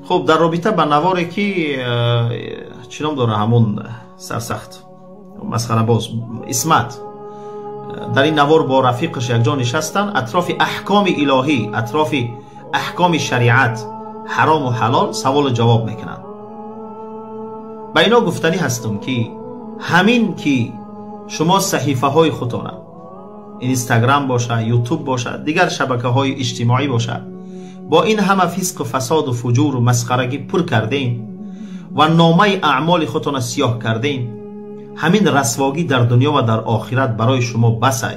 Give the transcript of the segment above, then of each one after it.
خب در رابطه با نواری که چی نام داره همون سرسخت مسخره باز اسمت در این نوار با رفیقش یک جا نشستن اطراف احکام الهی، اطراف احکام شریعت حرام و حلال سوال جواب میکنن. با اینا گفتنی هستم که همین که شما صحیفه های خودتان اینستاگرام باشه، یوتیوب باشه، دیگر شبکه های اجتماعی باشه، با این همه فسق و فساد و فجور و مسخرگی پر کردین و نامه اعمال خودتان سیاه کردین، همین رسواگی در دنیا و در آخرت برای شما بسای.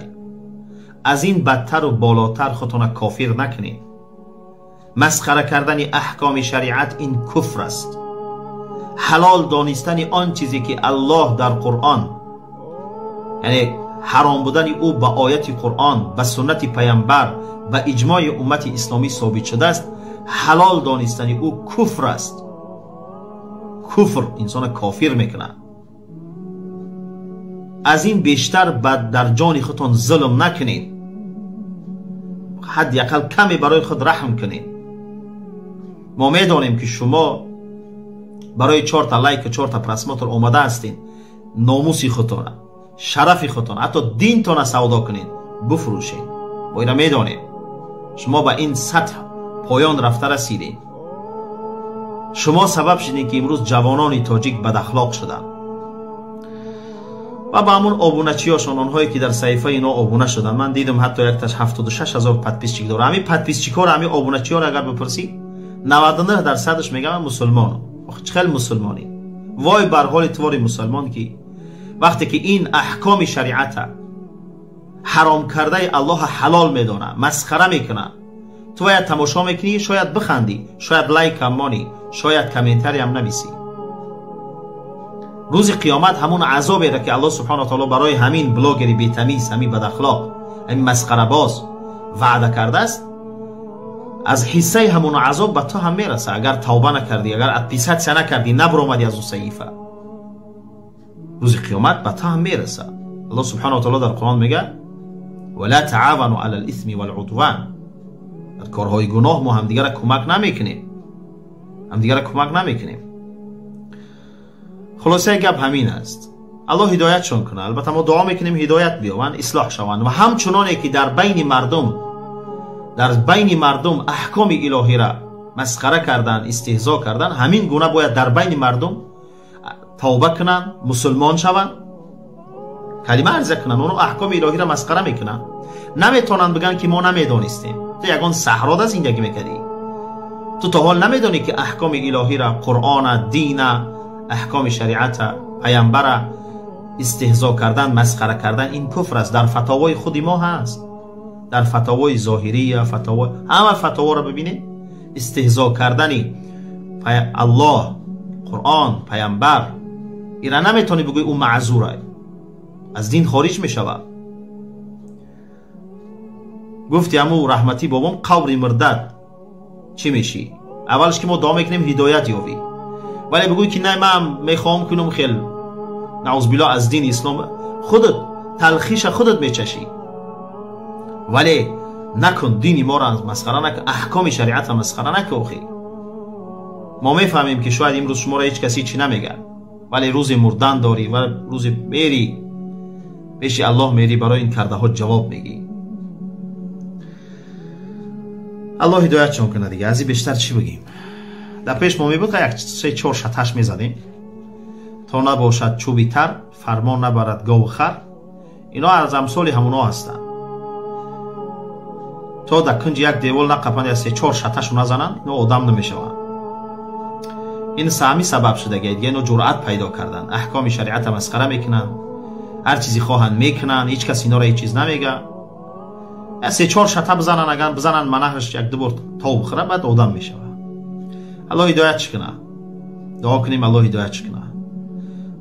از این بدتر و بالاتر خودتان کافر نکنین. مسخره کردن احکام شریعت این کفر است. حلال دانستن آن چیزی که الله در قرآن، یعنی حرام بودن او با آیت قرآن، با سنت پیامبر، با اجماع امت اسلامی ثابت شده است، حلال دانستن او کفر است. کفر انسان کافر میکنه. از این بیشتر در جان خودتان ظلم نکنید. حداقل کمی برای خود رحم کنید. ما میدانیم که شما برای 4 تا لایک و 4 تا پرسماتر اومده هستین ناموس خودتان، شرف خودتان، حتی دین تان سودا کنید، بفروشین. ما اینا میدانیم. شما با این سطح پایان رفته رسیدین. شما سبب شدین که امروز جوانان تاجیک بد اخلاق شدن و با همون آبونچی هاشون، آنهایی که در صحیفه اینا آبونه شدن. من دیدم حتی یک تاش 76,000 پدپیسچیک داره. همین پدپیسچیک ها، همین آبونچی ها رو اگر بپرسی 99% میگم مسلمانم. خیلی مسلمانی. وای بر حال تواری مسلمان که وقتی که این احکام شریعت حرام کرده الله حلال میدونه، مسخره میکنه، تو باید تماشا میکنی، شاید بخندی، شاید لایک هم مانی، شاید کامنتری هم نویسی. روز قیامت همون عذابی را که الله سبحانه و تعالی برای همین بلاگری بی‌تمیز، همین بد اخلاق، همین مسخره باز وعده کرده است، از حصه همون عذاب به تو هم میرسه. اگر توبه نکردی، اگر اتیست نکردی، نبرومدی از اون صحیفه، روز قیامت به تو هم میرسه. الله سبحانه و تعالی در قرآن میگه ولا تعاونوا علی الاثم والعدوان. در کارهای گناه ما همدیگه را کمک نمیکنیم، همدیگه را کمک نمیکنیم. خلاصه گپ همین است. الله هدایتشون کنه. البته ما دعا میکنیم هدایت بیاون، اصلاح شوند و همچنانی که در بین مردم احکام الهی را مسخره کردن، استهزا کردن، همین گونه باید در بین مردم توبه کنن، مسلمان شوند، کلمه عرضه کنن. اونو احکام الهی را مسخره میکنن، نمیتونن بگن که ما نمیدونستیم. تو یگان صحرا در زندگی میکردی، تو تا حال نمیدونی که احکام الهی را، قرآن، دین، احکام شریعت پیامبر استهزا کردن، مسخره کردن این کفر است. در فتاوای خودی ما هست، در فتاوای ظاهریه، همه فتاوا را ببینید، استهزا کردنی الله، قرآن، پیامبر، اینا نمیتونی بگوی اون معذوره، از دین خارج میشود. گفتی امو رحمتی بابام قبر مردد چی میشی؟ اولش که ما دعا میکنیم هدایت یابی، ولی بگوی که نه من میخوام کنم خیلی نعوذ بالله از دین اسلام، خودت تلخیش خودت میچشی. ولی نکن دینی ما را مسخره نکن، احکام شریعت را مسخره نکن. ما میفهمیم که شاید امروز شما را هیچ کسی چی نمیگه، ولی روز مردن داری و روز میری پیش الله، میری برای این کرده ها جواب میگی. الله هدایتشون کنه دیگه. از این بیشتر چی بگیم؟ در پیش ما میبود که یک 3-4 شتش میزدیم تا نباشد چوبی تر، فرمان نبرد گاو خر. اینا از امثال همونا هستن. تا در کنج یک دیوال نقپند یا 3-4 شتش نزنن، اینا آدم نمیشوند. این سامی سبب شده دیگه. اینا جرأت پیدا کردن، احکام شریعت مسخره میکنن، هر چیزی خواهند میکنن، هیچ کس اینا را هیچ چیز نمیگه. 3-4 شته بزنن، اگر بزنن منهش 1-2 بار تا بخوره، بعد آدم میشه. الله هدایت کنه. دعا کنیم الله هدایت کنه.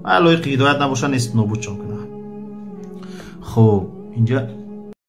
الله هدایت نباشه نیست نابود چون کنه. خب اینجا